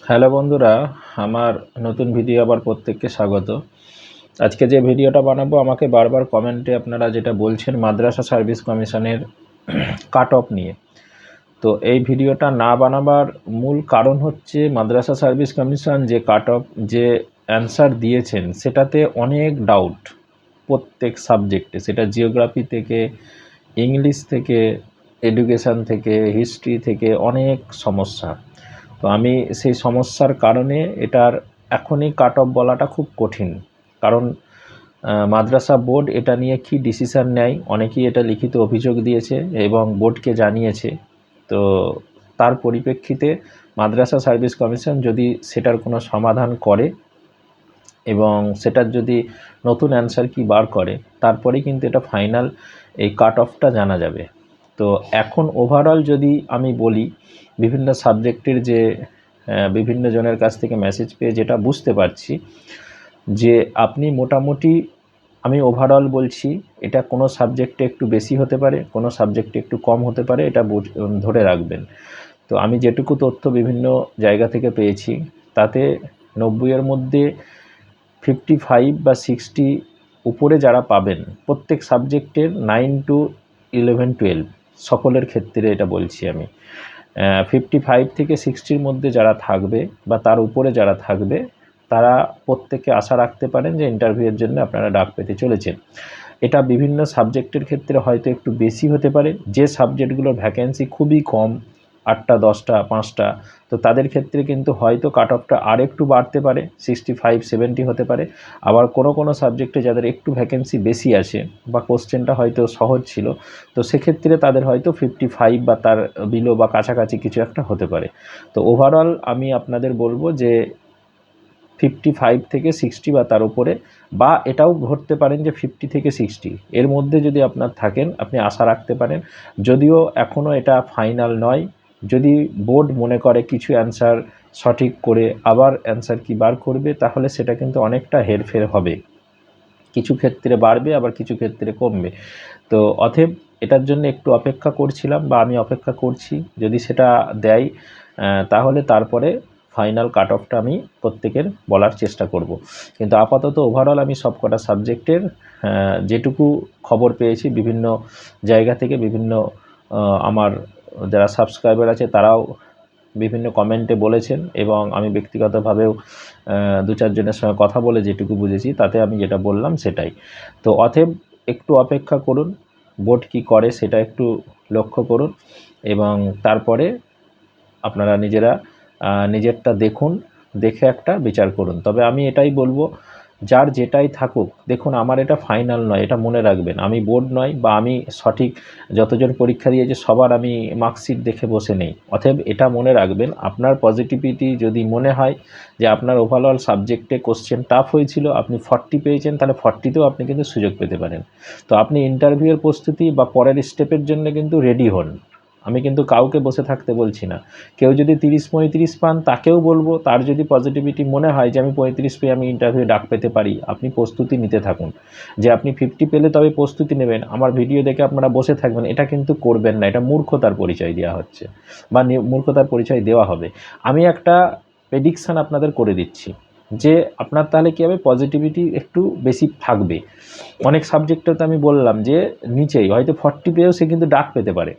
Hello বন্ধুরা, আমার নতুন ভিডিও আবার প্রত্যেককে স্বাগত। আজকে যে ভিডিওটা বানাবো, আমাকে বারবার কমেন্টে আপনারা যেটা বলছেন মাদ্রাসা সার্ভিস কমিশনের কাট অফ নিয়ে। তো এই ভিডিওটা না বানাবার মূল কারণ হচ্ছে মাদ্রাসা সার্ভিস কমিশন যে কাট অফ যে অ্যান্সার দিয়েছেন সেটাতে অনেক ডাউট প্রত্যেক সাবজেক্টে, সেটা জিওগ্রাফি থেকে, ইংলিশ থেকে, এডুকেশান থেকে, হিস্ট্রি থেকে অনেক সমস্যা। তো আমি সেই সমস্যার কারণে এটার এখনই কাট অফ বলাটা খুব কঠিন। কারণ মাদ্রাসা বোর্ড এটা নিয়ে কি ডিসিশান নেয়, অনেকেই এটা লিখিত অভিযোগ দিয়েছে এবং বোর্ডকে জানিয়েছে। তো তার পরিপ্রেক্ষিতে মাদ্রাসা সার্ভিস কমিশন যদি সেটার কোনো সমাধান করে এবং সেটার যদি নতুন অ্যান্সার কি বার করে, তারপরেই কিন্তু এটা ফাইনাল এই কাট অফটা জানা যাবে। তো এখন ওভারঅল যদি আমি বলি, বিভিন্ন সাবজেক্টের যে বিভিন্ন জনের কাছ থেকে মেসেজ পেয়ে যেটা বুঝতে পারছি যে আপনি মোটামুটি, আমি ওভারঅল বলছি, এটা কোনো সাবজেক্টে একটু বেশি হতে পারে, কোনো সাবজেক্টে একটু কম হতে পারে, এটা ধরে রাখবেন। তো আমি যেটুকু তথ্য বিভিন্ন জায়গা থেকে পেয়েছি তাতে 90-এর মধ্যে 55 বা 60 উপরে যারা পাবেন প্রত্যেক সাবজেক্টের 9 to 11, 12 সকলের ক্ষেত্রে এটা বলছি আমি। 55 থেকে 60-র মধ্যে যারা থাকবে বা তার উপরে যারা থাকবে তারা প্রত্যেকে আশা রাখতে পারেন যে ইন্টারভিউয়ের জন্য আপনারা ডাক পেতে চলেছেন। এটা বিভিন্ন সাবজেক্টের ক্ষেত্রে হয়তো একটু বেশি হতে পারে। যে সাবজেক্টগুলোর ভ্যাকেন্সি খুবই কম, 8টা, 10টা, 5টা, তো তাদের ক্ষেত্রে কিন্তু হয়তো কাট অফটা আর একটু বাড়তে পারে, 65, 70 হতে পারে। আবার কোনো সাবজেক্টে যাদের একটু ভ্যাকেন্সি বেশি আছে বা কোশ্চেনটা হয়তো সহজ ছিল, তো সেক্ষেত্রে তাদের হয়তো 55 বা তার বিলো বা কাছাকাছি কিছু একটা হতে পারে। তো ওভারঅল আমি আপনাদের বলবো যে 55 থেকে 60 বা তার উপরে, বা এটাও ধরতে পারেন যে 50 থেকে 60 এর মধ্যে যদি আপনার থাকেন, আপনি আশা রাখতে পারেন। যদিও এখনও এটা ফাইনাল নয়, যদি বোর্ড মনে করে কিছু অ্যান্সার সঠিক করে আবার অ্যান্সার কি বার করবে, তাহলে সেটা কিন্তু অনেকটা হেরফের হবে। কিছু ক্ষেত্রে বাড়বে, আবার কিছু ক্ষেত্রে কমবে। তো অতএব এটার জন্য একটু অপেক্ষা করছিলাম বা আমি অপেক্ষা করছি। যদি সেটা দেয় তাহলে তারপরে ফাইনাল কাট অফটা আমি প্রত্যেকের বলার চেষ্টা করব। কিন্তু আপাতত ওভারঅল আমি সবকটা সাবজেক্টের যেটুকু খবর পেয়েছি বিভিন্ন জায়গা থেকে, বিভিন্ন আমার যারা সাবস্ক্রাইবার আছে তারাও বিভিন্ন কমেন্টে বলেছেন এবং আমি ব্যক্তিগতভাবেও 2-4 জনের সঙ্গে কথা বলে যেটুকু বুঝেছি তাতে আমি যেটা বললাম সেটাই। তো অতএব একটু অপেক্ষা করুন, বোর্ড কী করে সেটা একটু লক্ষ্য করুন এবং তারপরে আপনারা নিজেরা নিজেরটা দেখুন, দেখে একটা বিচার করুন। তবে আমি এটাই বলবো, যার যেটাই থাকুক, দেখুন আমার এটা ফাইনাল নয়, এটা মনে রাখবেন। আমি বোর্ড নয় বা আমি সঠিক যতজন পরীক্ষা দিয়েছে সবার আমি মার্কশিট দেখে বসে নেই। অতএব এটা মনে রাখবেন, আপনার পজিটিভিটি যদি মনে হয় যে আপনার ওভারঅল সাবজেক্টে কোশ্চেন টাফ হয়েছিল, আপনি 40 পেয়েছেন, তাহলে 40তেও আপনি কিন্তু সুযোগ পেতে পারেন। তো আপনি ইন্টারভিউয়ের প্রস্তুতি বা পরের স্টেপের জন্য কিন্তু রেডি হন। আমি কিন্তু কাউকে বসে থাকতে বলছি না। কেউ যদি 30-35 পান তাকেও বলবো, তার যদি পজিটিভিটি মনে হয় যে আমি 35 পেয়ে আমি ইন্টারভিউ ডাক পেতে পারি, আপনি প্রস্তুতি নিতে থাকুন। যে আপনি 50 পেলে তবে প্রস্তুতি নেবেন, আমার ভিডিও দেখে আপনারা বসে থাকবেন, এটা কিন্তু করবেন না। এটা মূর্খতার পরিচয় দেওয়া হচ্ছে বা মূর্খতার পরিচয় দেওয়া হবে। আমি একটা প্রেডিকশান আপনাদের করে দিচ্ছি যে আপনার তাহলে কী হবে, পজিটিভিটি একটু বেশি থাকবে। অনেক সাবজেক্টে তো আমি বললাম যে নিচেই হয়তো 40 পেয়েও সে কিন্তু ডাক পেতে পারে,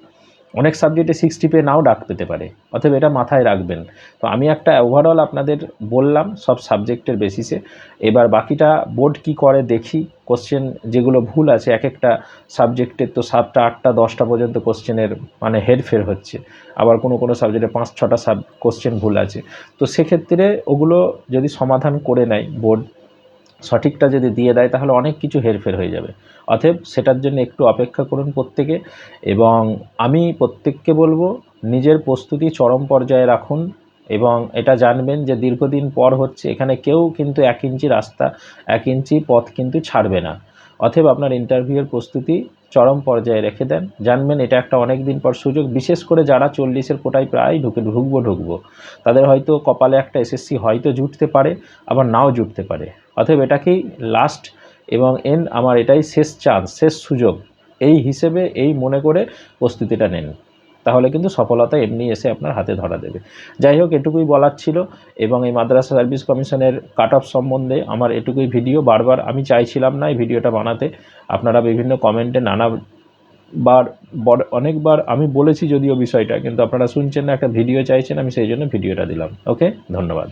অনেক সাবজেক্টে 60 পেয়ে নাও ডাক পেতে পারে। অতএব এটা মাথায় রাখবেন। তো আমি একটা ওভারঅল আপনাদের বললাম সব সাবজেক্টের বেসিসে। এবার বাকিটা বোর্ড কি করে দেখি। কোশ্চেন যেগুলো ভুল আছে, এক একটা সাবজেক্টের তো 7টা, 8টা, 10টা পর্যন্ত কোশ্চেনের মানে হেরফের হচ্ছে। আবার কোনো সাবজেক্টে 5-6টা কোশ্চেন ভুল আছে। তো সেক্ষেত্রে ওগুলো যদি সমাধান করে নেয় বোর্ড, সঠিকটা যদি দিয়ে দেয়, তাহলে অনেক কিছু হেরফের হয়ে যাবে। অতএব সেটার জন্য একটু অপেক্ষা করুন প্রত্যেকে। এবং আমি প্রত্যেককে বলবো, নিজের প্রস্তুতি চরম পর্যায়ে রাখুন এবং এটা জানবেন যে দীর্ঘদিন পর হচ্ছে, এখানে কেউ কিন্তু 1 ইঞ্চি রাস্তা, 1 ইঞ্চি পথ কিন্তু ছাড়বে না। অতএব আপনার ইন্টারভিউয়ের প্রস্তুতি চরম পর্যায়ে রেখে দেন। জানবেন এটা একটা অনেক দিন পর সুযোগ, বিশেষ করে যারা 40-এর কোটায় প্রায় ঢুকবো, তাদের হয়তো কপালে একটা এসএসসি হয়তো জুটতে পারে, আবার নাও জুটতে পারে। অতএব এটাকেই লাস্ট এবং আমার এটাই শেষ চান্স, শেষ সুযোগ, এই হিসেবে এই মনে করে প্রস্তুতিটা নেন। তাহলে কিন্তু সফলতা এমনি এসে আপনার হাতে ধরা দেবে। যাই হোক, এটুকুই বলার ছিল। এবং এই মাদ্রাসা সার্ভিস কমিশনের কাট অফ সম্বন্ধে আমার এটুকুই ভিডিও। বারবার আমি চাইছিলাম না এই ভিডিওটা বানাতে, আপনারা বিভিন্ন কমেন্টে অনেকবার আমি বলেছি যদিও বিষয়টা, কিন্তু আপনারা শুনছেন না, একটা ভিডিও চাইছেন, আমি সেই জন্য ভিডিওটা দিলাম। ওকে, ধন্যবাদ।